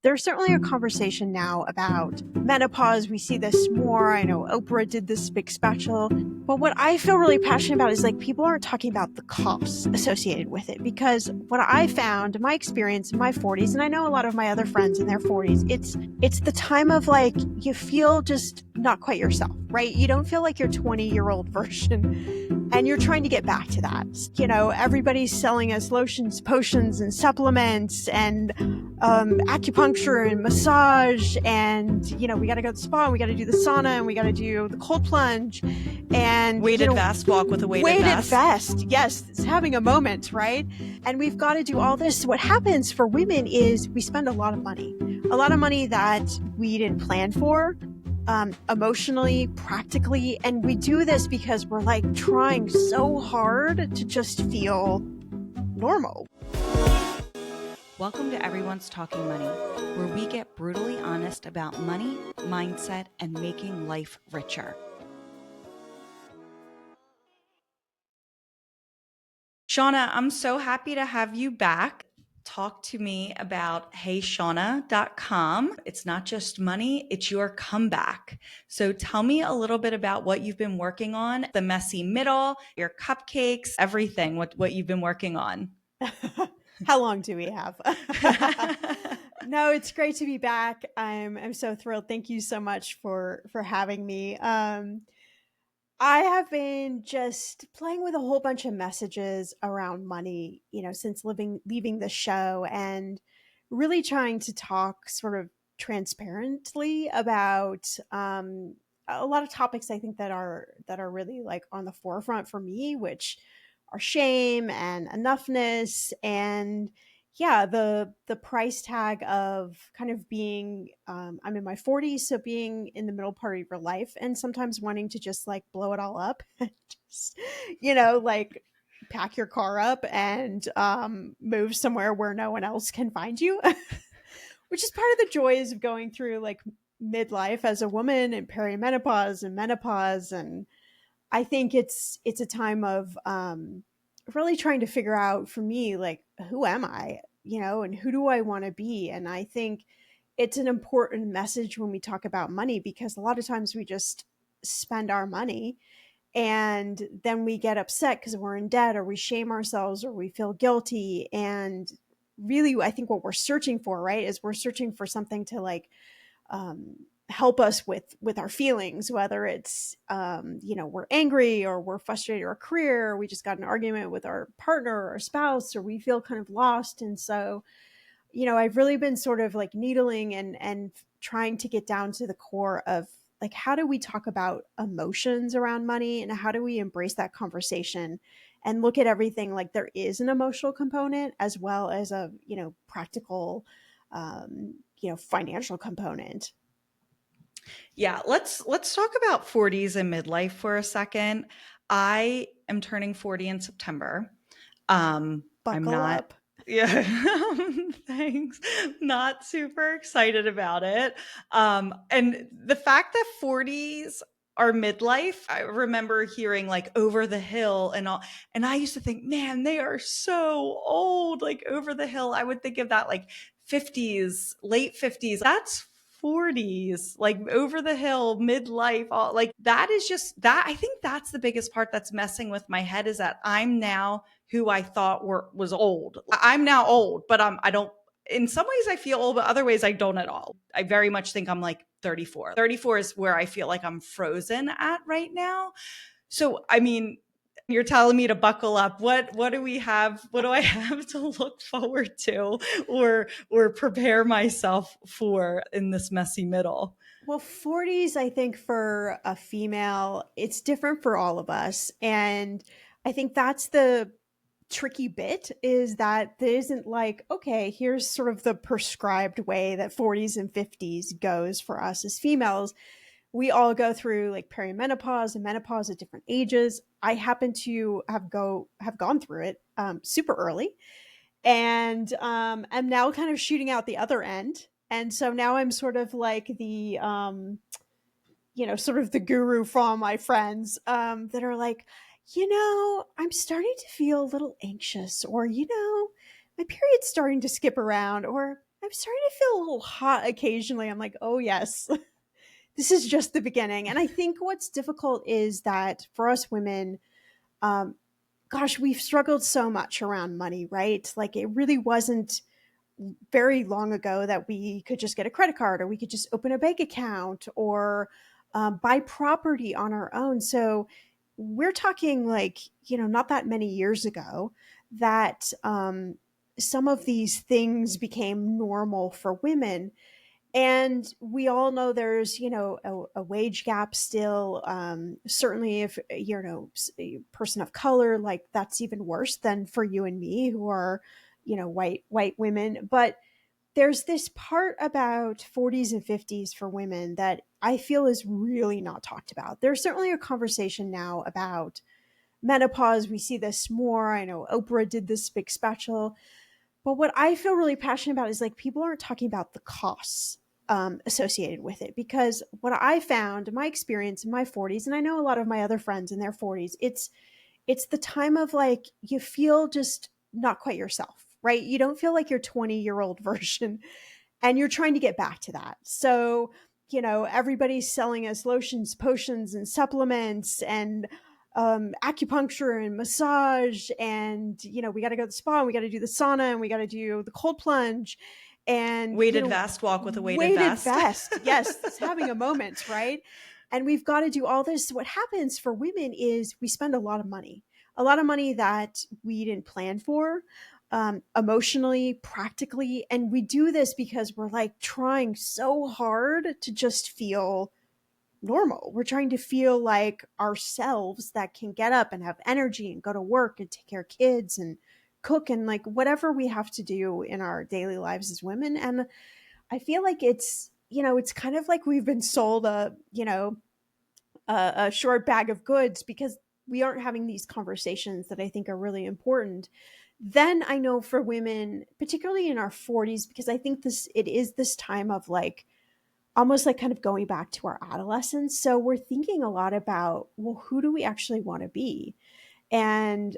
There's certainly a conversation now about menopause. We see this more. I know Oprah did this big special. But what I feel really passionate about is like people aren't talking about the costs associated with it. Because what I found in my experience in my 40s, and I know a lot of my other friends in their 40s, it's the time of like you feel just not quite yourself, right? You don't feel like your 20-year-old version and you're trying to get back to that. You know, everybody's selling us lotions, potions, and supplements, and acupuncture and massage, and you know, we got to go to the spa, and we got to do the sauna, and we got to do the cold plunge, and weighted vest, walk with a weighted vest. Yes, it's having a moment, right? And we've got to do all this. What happens for women is we spend a lot of money that we didn't plan for. Emotionally, practically, and we do this because we're like trying so hard to just feel normal. Welcome to Everyone's Talking Money, where we get brutally honest about money, mindset, and making life richer. Shannah, I'm so happy to have you back. Talk to me about heyshannah.com. It's not just money, it's your comeback. So tell me a little bit about what you've been working on, the messy middle, your cupcakes, everything, what you've been working on. How long do we have? No, it's great to be back. I'm so thrilled. Thank you so much for having me. I have been just playing with a whole bunch of messages around money, you know, since leaving the show, and really trying to talk sort of transparently about a lot of topics I think that are really like on the forefront for me, which are shame and enoughness, and yeah, the price tag of kind of being I'm in my 40s, so being in the middle part of your life and sometimes wanting to just like blow it all up and just, you know, like pack your car up and move somewhere where no one else can find you, which is part of the joys of going through like midlife as a woman and perimenopause and menopause. And I think it's a time of really trying to figure out for me, like, who am I, you know, and who do I want to be? And I think it's an important message when we talk about money, because a lot of times we just spend our money and then we get upset because we're in debt, or we shame ourselves, or we feel guilty. And really, I think what we're searching for, right, is we're searching for something to like help us with our feelings, whether it's you know, we're angry or we're frustrated or our career, or we just got an argument with our partner or our spouse, or we feel kind of lost. And so, you know, I've really been sort of like needling and trying to get down to the core of like, how do we talk about emotions around money, and how do we embrace that conversation and look at everything like there is an emotional component as well as a, you know, practical you know, financial component. Yeah, let's talk about 40s and midlife for a second. I am turning 40 in September. I'm Buckle not up. Yeah, thanks. Not super excited about it. And the fact that 40s are midlife, I remember hearing like over the hill and all, and I used to think, man, they are so old, like over the hill. I would think of that like 50s, late 50s. That's 40s, like over the hill, midlife, all like that is just that. I think that's the biggest part that's messing with my head, is that I'm now who I thought was old. I'm now old, but I don't, in some ways I feel old, but other ways I don't at all. I very much think I'm like 34. 34 is where I feel like I'm frozen at right now. So, I mean, you're telling me to buckle up. What do we have? What do I have to look forward to or prepare myself for in this messy middle? Well, 40s, I think for a female, it's different for all of us. And I think that's the tricky bit, is that there isn't like, okay, here's sort of the prescribed way that 40s and 50s goes for us as females. We all go through like perimenopause and menopause at different ages. I happen to have gone through it super early, and I'm now kind of shooting out the other end. And so now I'm sort of like the you know, sort of the guru for all my friends that are like, you know, I'm starting to feel a little anxious, or, you know, my period's starting to skip around, or I'm I'm starting to feel a little hot occasionally. I'm like, oh, yes, this is just the beginning. And I think what's difficult is that for us women, um, gosh, we've struggled so much around money, right? Like it really wasn't very long ago that we could just get a credit card or we could just open a bank account or buy property on our own. So we're talking like, not that many years ago that some of these things became normal for women. And we all know there's, a wage gap still. Certainly, if you're a person of color, like that's even worse than for you and me, who are, white women. But there's this part about 40s and 50s for women that I feel is really not talked about. There's certainly a conversation now about menopause. We see this more. I know Oprah did this big special, but what I feel really passionate about is like people aren't talking about the costs associated with it. Because what I found in my experience in my 40s, and I know a lot of my other friends in their 40s, it's the time of like you feel just not quite yourself, right? You don't feel like your 20-year-old version, and you're trying to get back to that. So, everybody's selling us lotions, potions, and supplements, and acupuncture and massage, and we got to go to the spa, and we got to do the sauna, and we got to do the cold plunge, and Weighted vest, walk with a weighted weighted vest. vest. Yes, it's having a moment, right? And we've got to do all this. What happens for women is we spend a lot of money that we didn't plan for, emotionally, practically. And we do this because we're like trying so hard to just feel normal. We're trying to feel like ourselves that can get up and have energy and go to work and take care of kids and cook and like whatever we have to do in our daily lives as women. And I feel like it's kind of like we've been sold a short bag of goods because we aren't having these conversations that I think are really important. Then I know for women, particularly in our 40s, because I think it is this time of like almost like kind of going back to our adolescence. So we're thinking a lot about, well, who do we actually want to be? And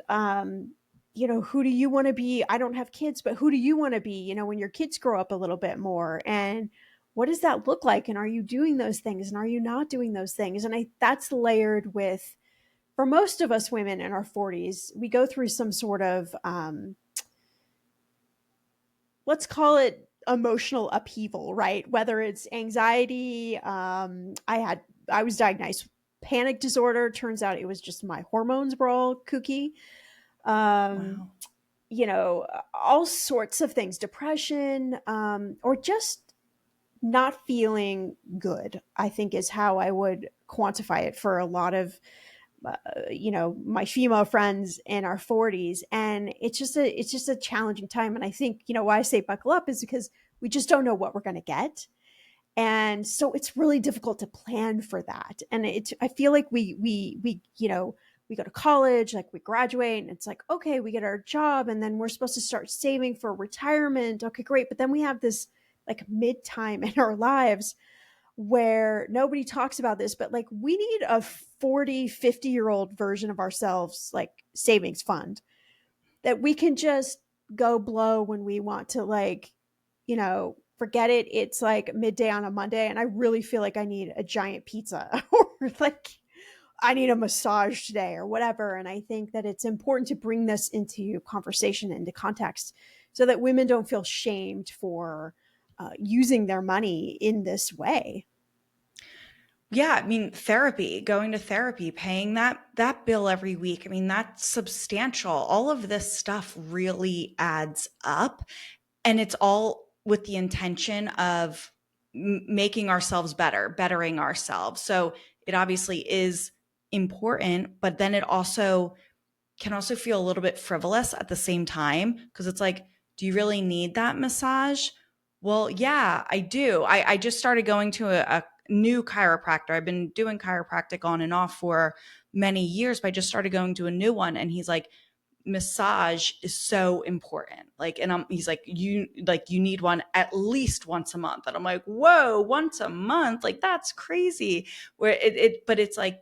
who do you want to be? I don't have kids, but who do you want to be, when your kids grow up a little bit more? And what does that look like? And are you doing those things? And are you not doing those things? And that's layered with, for most of us women in our 40s, we go through some sort of, let's call it emotional upheaval, right? Whether it's anxiety, I was diagnosed with panic disorder. Turns out it was just my hormones were all kooky. Um, Wow. All sorts of things, depression, or just not feeling good, I think is how I would quantify it for a lot of my female friends in our 40s. And it's just a challenging time. And I think why I say buckle up is because we just don't know what we're going to get. And so it's really difficult to plan for that. And I feel like we go to college, like we graduate, and it's like, okay, we get our job, and then we're supposed to start saving for retirement. Okay, great. But then we have this like mid time in our lives where nobody talks about this, but like we need a 40, 50-year-old version of ourselves, like savings fund that we can just go blow when we want to, like, forget it. It's like midday on a Monday, and I really feel like I need a giant pizza or like I need a massage today or whatever. And I think that it's important to bring this into conversation, into context, so that women don't feel shamed for using their money in this way. Yeah, I mean, therapy, going to therapy, paying that bill every week. I mean, that's substantial. All of this stuff really adds up, and it's all with the intention of making ourselves better, bettering ourselves. So it obviously is important, but then it also can also feel a little bit frivolous at the same time, because it's like, do you really need that massage? Well, yeah, I do. I just started going to a new chiropractor. I've been doing chiropractic on and off for many years, but I just started going to a new one. And he's like, massage is so important. Like, and he's like, you need one at least once a month. And I'm like, whoa, once a month? Like, that's crazy. But it's like,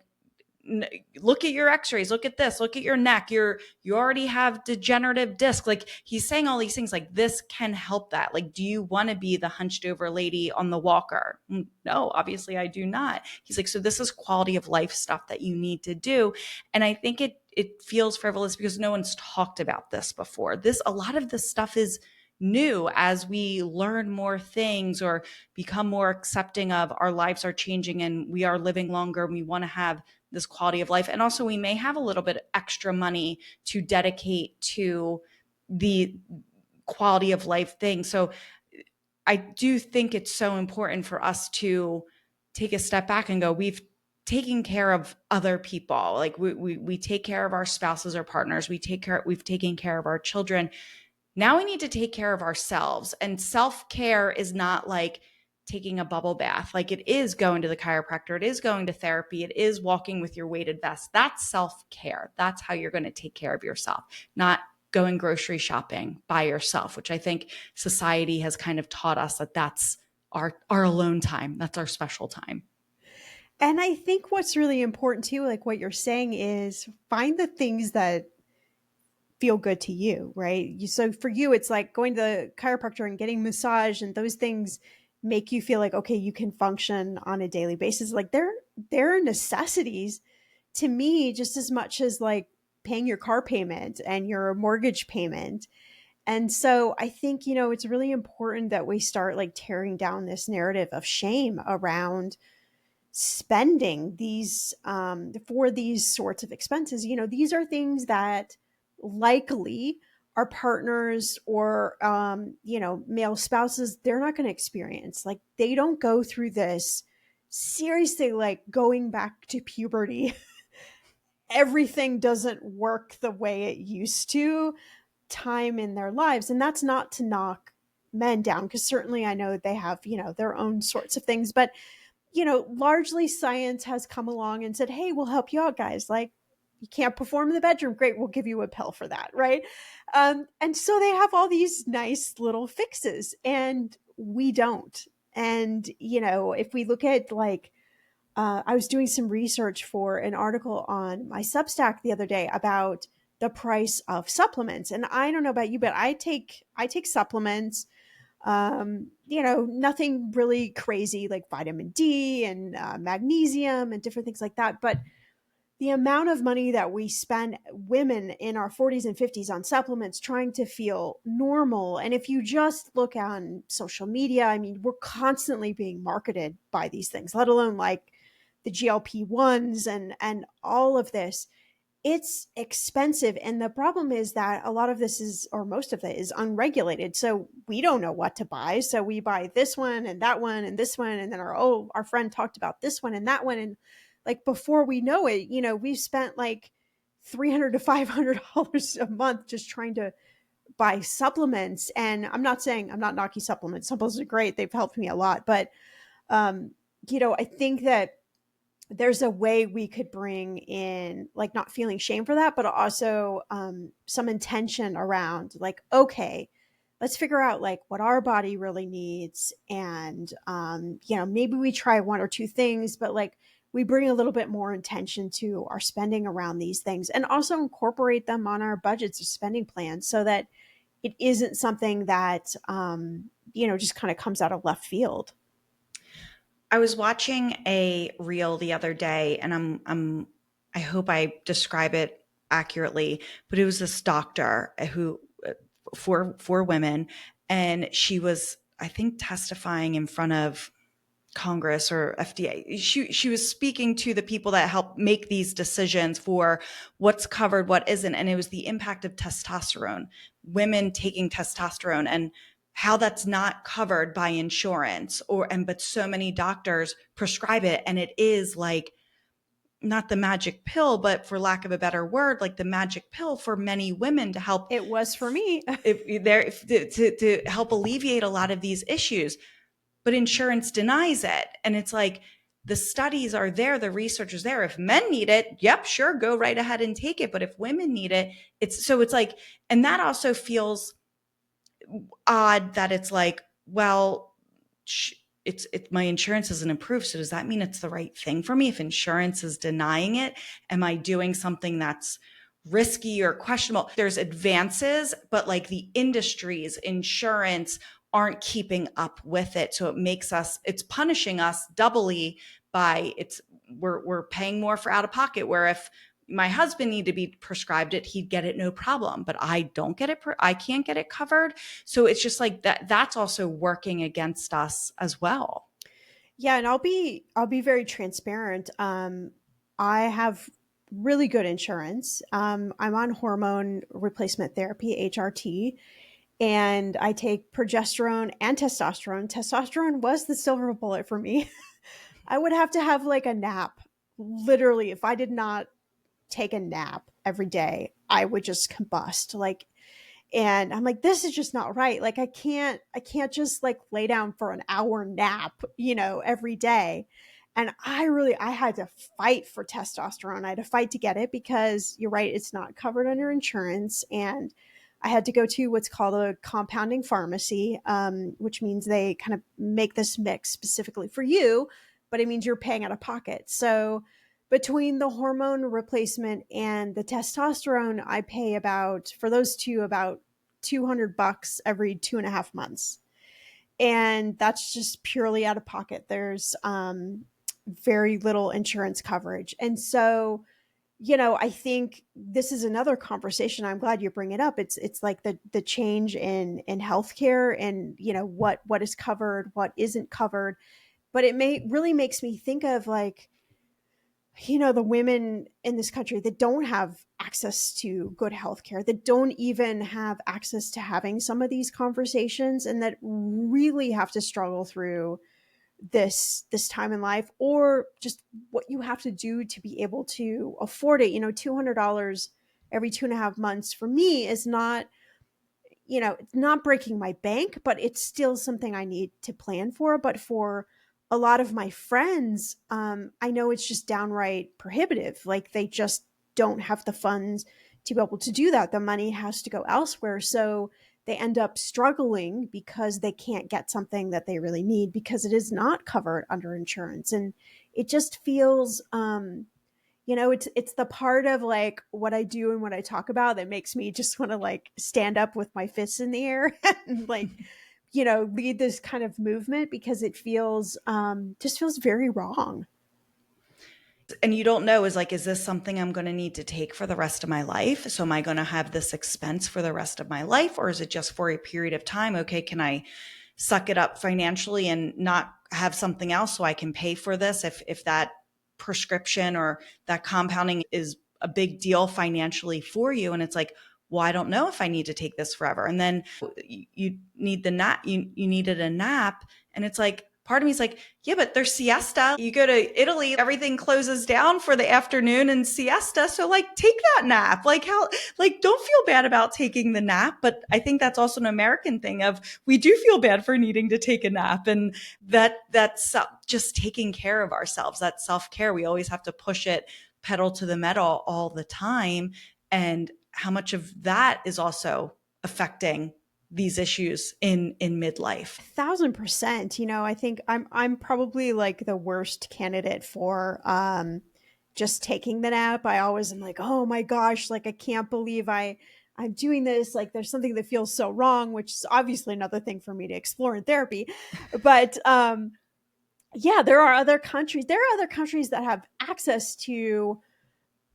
look at your x-rays, look at this, look at your neck, you already have degenerative disc. Like he's saying all these things like this can help that. Like, do you want to be the hunched over lady on the walker? No, obviously I do not. He's like, so this is quality of life stuff that you need to do. And I think it feels frivolous because no one's talked about this before. A lot of this stuff is new as we learn more things or become more accepting of our lives are changing and we are living longer. We want to have this quality of life. And also we may have a little bit extra money to dedicate to the quality of life thing. So I do think it's so important for us to take a step back and go, we've taken care of other people. Like we take care of our spouses or partners. We've taken care of our children. Now we need to take care of ourselves. And self-care is not like taking a bubble bath. Like it is going to the chiropractor. It is going to therapy. It is walking with your weighted vest. That's self-care. That's how you're going to take care of yourself, not going grocery shopping by yourself, which I think society has kind of taught us that that's our alone time. That's our special time. And I think what's really important too, like what you're saying, is find the things that feel good to you, right? So for you, it's like going to the chiropractor and getting massage, and those things make you feel like, okay, you can function on a daily basis. Like they're necessities to me, just as much as like paying your car payment and your mortgage payment. And so I think, it's really important that we start like tearing down this narrative of shame around spending these for these sorts of expenses. These are things that likely our partners or male spouses, they're not going to experience. Like they don't go through this seriously, like going back to puberty. Everything doesn't work the way it used to time in their lives. And that's not to knock men down, because certainly I know they have their own sorts of things, but largely science has come along and said, hey, we'll help you out, guys. Like, you can't perform in the bedroom. Great. We'll give you a pill for that. Right. And so they have all these nice little fixes and we don't. And, if we look at like, I was doing some research for an article on my Substack the other day about the price of supplements. And I don't know about you, but I take supplements, nothing really crazy like vitamin D and magnesium and different things like that. But the amount of money that we spend, women in our 40s and 50s, on supplements trying to feel normal. And if you just look on social media, I mean, we're constantly being marketed by these things, let alone like the GLP-1s and all of this. It's expensive. And the problem is that a lot of this is, or most of it is unregulated. So we don't know what to buy. So we buy this one and that one and this one. And then our friend talked about this one and that one. And like, before we know it, we've spent like $300 to $500 a month just trying to buy supplements. And I'm not knocking supplements. Supplements are great. They've helped me a lot. But, I think that there's a way we could bring in like not feeling shame for that, but also some intention around like, okay, let's figure out like what our body really needs. And, maybe we try one or two things, but like we bring a little bit more intention to our spending around these things, and also incorporate them on our budgets or spending plans so that it isn't something that, just kind of comes out of left field. I was watching a reel the other day, and I hope I describe it accurately, but it was this doctor who for women, and she was, I think, testifying in front of Congress or FDA. She was speaking to the people that help make these decisions for what's covered, what isn't, and it was the impact of testosterone, women taking testosterone, and how that's not covered by insurance, but so many doctors prescribe it, and it is like not the magic pill, but for lack of a better word, like the magic pill for many women to help. It was for me. To help alleviate a lot of these issues, but insurance denies it. And it's like, the studies are there, the research is there. If men need it, yep, sure, go right ahead and take it. But if women need it, it's like, and that also feels odd that it's like, well, my insurance isn't approved. So does that mean it's the right thing for me? If insurance is denying it, am I doing something that's risky or questionable? There's advances, but like the industries, insurance aren't keeping up with it. So it's punishing us doubly by we're paying more for out of pocket, where if my husband needed to be prescribed it, he'd get it no problem, but I don't get it. I can't get it covered. So it's just like that's also working against us as well. Yeah, and I'll be very transparent. I have really good insurance. I'm on hormone replacement therapy, HRT, and I take progesterone and testosterone. Testosterone was the silver bullet for me. I would have to have like a nap. Literally, if I did not take a nap every day, I would just combust. Like, and I'm like, this is just not right. Like, I can't just like lay down for an hour nap, every day. And I had to fight for testosterone. I had to fight to get it because you're right, it's not covered under insurance. And I had to go to what's called a compounding pharmacy, which means they kind of make this mix specifically for you, but it means you're paying out of pocket. So between the hormone replacement and the testosterone, I pay for those two, about $200 every 2.5 months. And that's just purely out of pocket. There's very little insurance coverage. And so, I think this is another conversation. I'm glad you bring it up. It's like the change in healthcare and, what is covered, what isn't covered. But really makes me think of like, the women in this country that don't have access to good healthcare, that don't even have access to having some of these conversations, and that really have to struggle through this time in life, or just what you have to do to be able to afford it. $200 every 2.5 months for me is not, it's not breaking my bank, but it's still something I need to plan for. But for a lot of my friends, I know it's just downright prohibitive. Like, they just don't have the funds to be able to do that. The money has to go elsewhere. So they end up struggling because they can't get something that they really need because it is not covered under insurance. And it just feels, it's the part of like what I do and what I talk about that makes me just want to like stand up with my fists in the air and like, lead this kind of movement, because it feels, just feels very wrong. And you don't know, is this something I'm going to need to take for the rest of my life? So am I going to have this expense for the rest of my life, or is it just for a period of time? Okay, can I suck it up financially and not have something else so I can pay for this if that prescription or that compounding is a big deal financially for you? And it's like, well, I don't know if I need to take this forever. And then you need the nap, you needed a nap. And it's like, part of me is like, yeah, but there's siesta. You go to Italy, everything closes down for the afternoon and siesta. So like, take that nap. Like, don't feel bad about taking the nap. But I think that's also an American thing of, we do feel bad for needing to take a nap. And that's just taking care of ourselves. That self-care. We always have to push it pedal to the metal all the time. And how much of that is also affecting these issues in midlife. 1,000%. I think I'm probably like the worst candidate for just taking the nap. I always am like, oh my gosh, like I can't believe I'm doing this. Like, there's something that feels so wrong, which is obviously another thing for me to explore in therapy. But yeah, there are other countries that have access to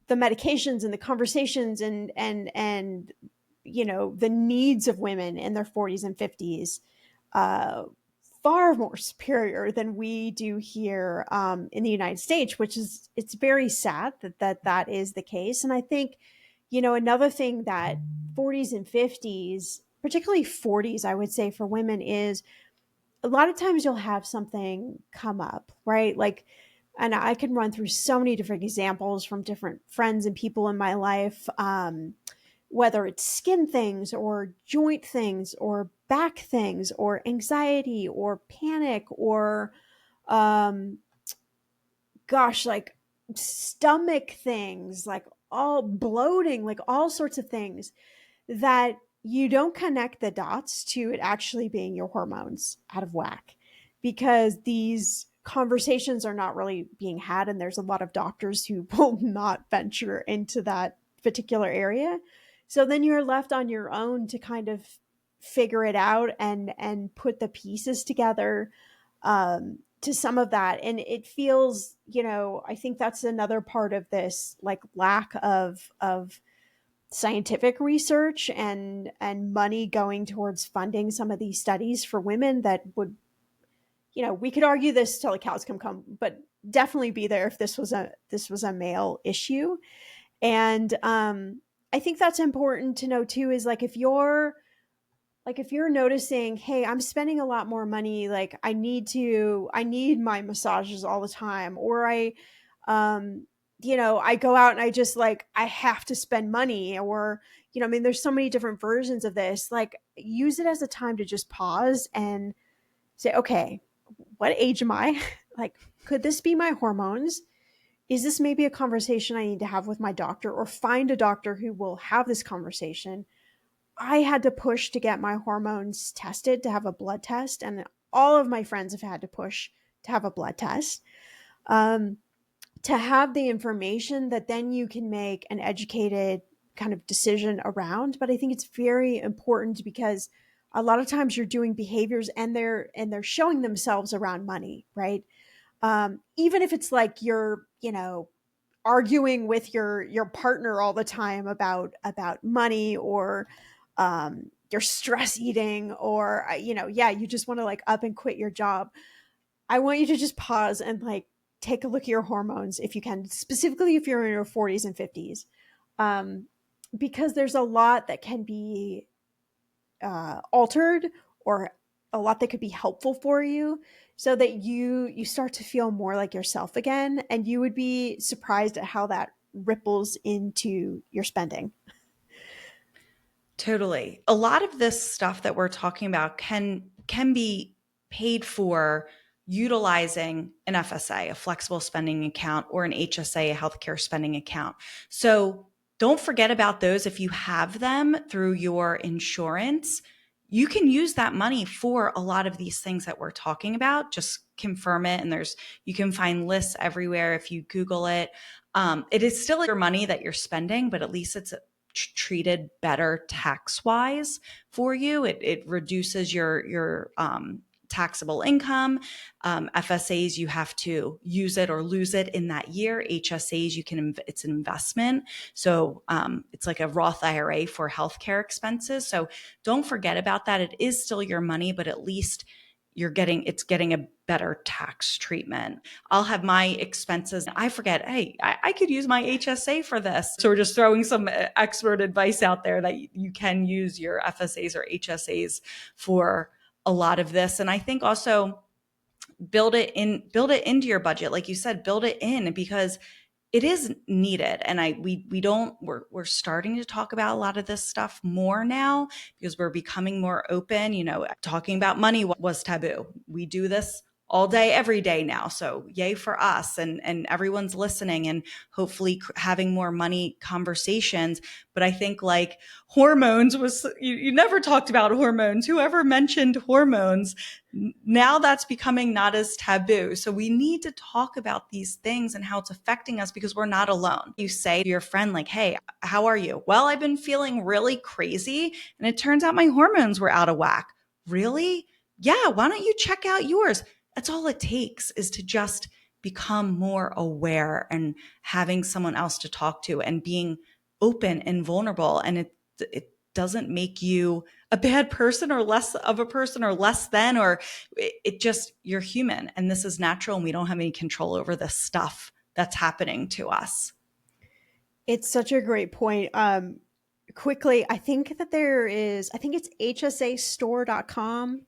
the medications and the conversations and the needs of women in their 40s and 50s, far more superior than we do here in the United States, it's very sad that is the case. And I think, another thing that 40s and 50s, particularly 40s, I would say for women, is a lot of times you'll have something come up, right? Like, and I can run through so many different examples from different friends and people in my life, whether it's skin things or joint things or back things or anxiety or panic or, um, like stomach things, like all bloating, like all sorts of things that you don't connect the dots to it actually being your hormones out of whack. because these conversations are not really being had, and there's a lot of doctors who will not venture into that particular area. So then you're left on your own to kind of figure it out and put the pieces together, to some of that. And it feels, I think that's another part of this, like, lack of scientific research and money going towards funding some of these studies for women that would, we could argue this till the cows come, but definitely be there if this was a male issue. And I think that's important to know too, is like, if you're noticing, hey, I'm spending a lot more money, like I need my massages all the time, or I go out and I just, like, I have to spend money, or, I mean, there's so many different versions of this. Like, use it as a time to just pause and say, okay, what age am I? Like, could this be my hormones? Is this maybe a conversation I need to have with my doctor, or find a doctor who will have this conversation? I had to push to get my hormones tested, to have a blood test, and all of my friends have had to push to have a blood test, to have the information that then you can make an educated kind of decision around. But I think it's very important, because a lot of times you're doing behaviors and they're showing themselves around money, right? Even if it's like you're, arguing with your partner all the time about money, or you're stress eating, or yeah, you just want to, like, up and quit your job. I want you to just pause and, like, take a look at your hormones if you can, specifically if you're in your 40s and 50s, um, because there's a lot that can be altered, or a lot that could be helpful for you, so that you start to feel more like yourself again. And you would be surprised at how that ripples into your spending. Totally. A lot of this stuff that we're talking about can be paid for utilizing an FSA, a flexible spending account, or an HSA, a healthcare spending account. So don't forget about those. If you have them through your insurance, you can use that money for a lot of these things that we're talking about. Just confirm it. And you can find lists everywhere if you Google it. It is still your money that you're spending, but at least it's treated better tax wise for you. It reduces your taxable income. FSAs, you have to use it or lose it in that year. HSAs, it's an investment. So it's like a Roth IRA for healthcare expenses. So don't forget about that. It is still your money, but at least it's getting a better tax treatment. I'll have my expenses. I forget, hey, I could use my HSA for this. So we're just throwing some expert advice out there that you can use your FSAs or HSAs for a lot of this. And I think also build it into your budget. Like you said, build it in, because it is needed. And we're starting to talk about a lot of this stuff more now, because we're becoming more open. Talking about money was taboo. We do this all day, every day now. So yay for us, and everyone's listening, and hopefully having more money conversations. But I think, like, hormones was, you never talked about hormones. Whoever mentioned hormones, now that's becoming not as taboo. So we need to talk about these things and how it's affecting us, because we're not alone. You say to your friend, like, hey, how are you? Well, I've been feeling really crazy, and it turns out my hormones were out of whack. Really? Yeah, why don't you check out yours? That's all it takes, is to just become more aware and having someone else to talk to and being open and vulnerable. And it doesn't make you a bad person or less of a person or less than, or it just, you're human, and this is natural, and we don't have any control over this stuff that's happening to us. It's such a great point. Quickly, I think it's hsastore.com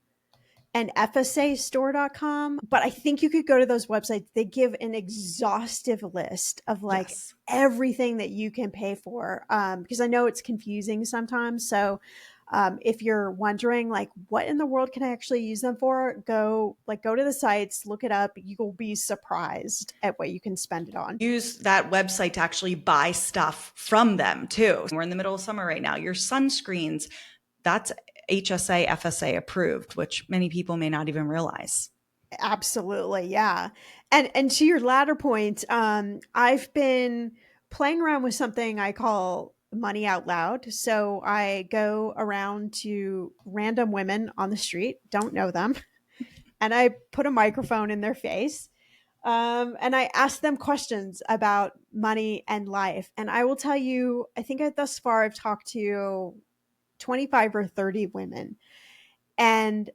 and fsastore.com, but I think you could go to those websites. They give an exhaustive list of, like, Yes. everything that you can pay for, because I know it's confusing sometimes. So if you're wondering, like, what in the world can I actually use them for, go to the sites, look it up. You will be surprised at what you can spend it on. Use that website to actually buy stuff from them too. We're in the middle of summer right now. Your sunscreens, that's HSA, FSA approved, which many people may not even realize. Absolutely. Yeah. And to your latter point, I've been playing around with something I call money out loud. So I go around to random women on the street, don't know them, and I put a microphone in their face. And I ask them questions about money and life. And I will tell you, I think thus far I've talked to 25 or 30 women. And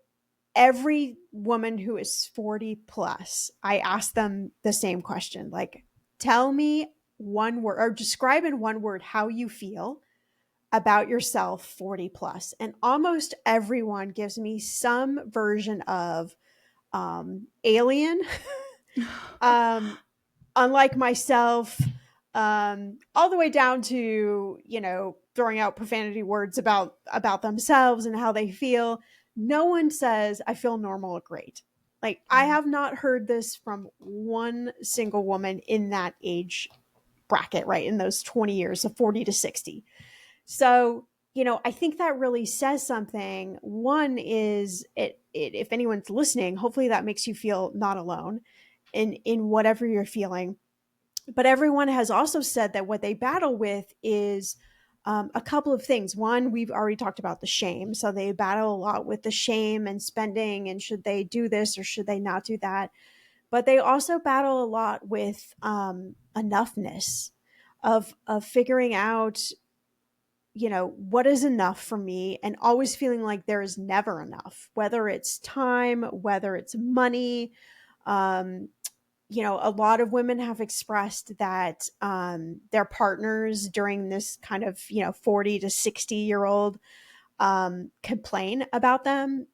every woman who is 40 plus, I ask them the same question, like, tell me one word or describe in one word how you feel about yourself 40 plus. And almost everyone gives me some version of alien, um, unlike myself, all the way down to, throwing out profanity words about themselves and how they feel. No one says I feel normal or great. Like, I have not heard this from one single woman in that age bracket, right? In those 20 years of 40 to 60. So, I think that really says something. One is if anyone's listening, hopefully that makes you feel not alone in whatever you're feeling. But everyone has also said that what they battle with is a couple of things. One, we've already talked about the shame. So they battle a lot with the shame and spending, and should they do this or should they not do that? But they also battle a lot with enoughness, of figuring out, what is enough for me, and always feeling like there is never enough, whether it's time, whether it's money. Um, a lot of women have expressed that their partners during this kind of, 40 to 60-year-old complain about them,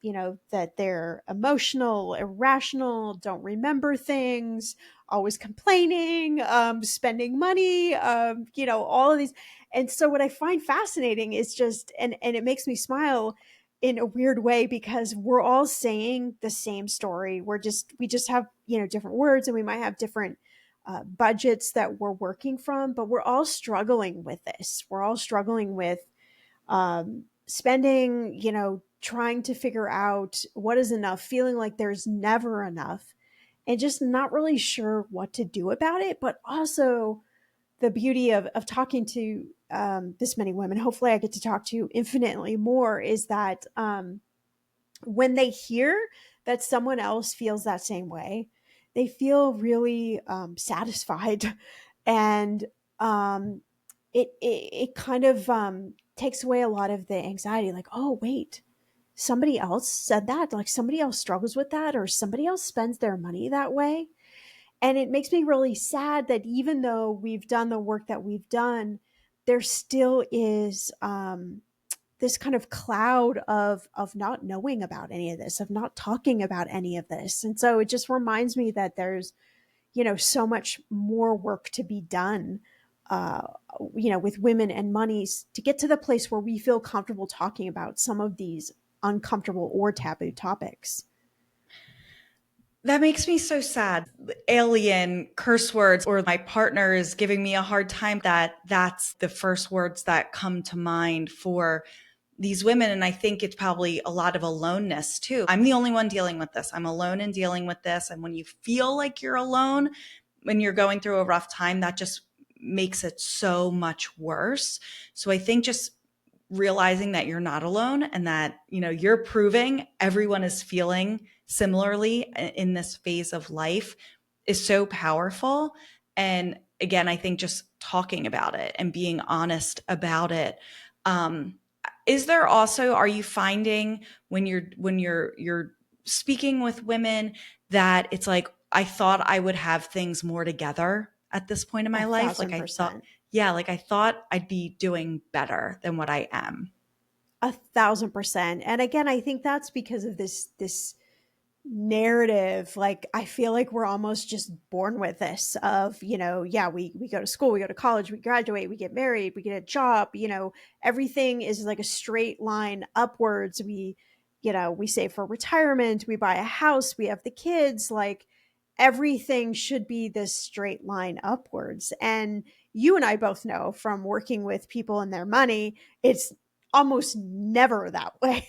that they're emotional, irrational, don't remember things, always complaining, spending money, all of these. And so what I find fascinating is just, and it makes me smile in a weird way, because we're all saying the same story. We just have, different words, and we might have different budgets that we're working from, but we're all struggling with this. We're all struggling with spending, trying to figure out what is enough, feeling like there's never enough, and just not really sure what to do about it. But also, the beauty of talking to this many women, hopefully I get to talk to infinitely more, is that when they hear that someone else feels that same way, they feel really satisfied. And it kind of takes away a lot of the anxiety, like, oh wait, somebody else said that, like somebody else struggles with that, or somebody else spends their money that way. And it makes me really sad that even though we've done the work that we've done, there still is this kind of cloud of not knowing about any of this, of not talking about any of this. And so it just reminds me that there's, so much more work to be done, uh, with women and monies, to get to the place where we feel comfortable talking about some of these uncomfortable or taboo topics. That makes me so sad. Alien, curse words, or my partner is giving me a hard time, that's the first words that come to mind for these women. And I think it's probably a lot of aloneness too. I'm the only one dealing with this. I'm alone in dealing with this. And when you feel like you're alone, when you're going through a rough time, that just makes it so much worse. So I think just realizing that you're not alone, and that, you're proving everyone is feeling similarly in this phase of life, is so powerful. And again, I think just talking about it and being honest about it. Is there also, are you finding when you're speaking with women that it's like, I thought I would have things more together at this point in my life? Like I thought, 1,000%. yeah, like I thought I'd be doing better than what I am. 1,000%. And again, I think that's because of this narrative. Like, I feel like we're almost just born with this of, yeah, we go to school, we go to college, we graduate, we get married, we get a job, everything is like a straight line upwards. We save for retirement, we buy a house, we have the kids, like everything should be this straight line upwards. And you and I both know from working with people and their money, it's almost never that way.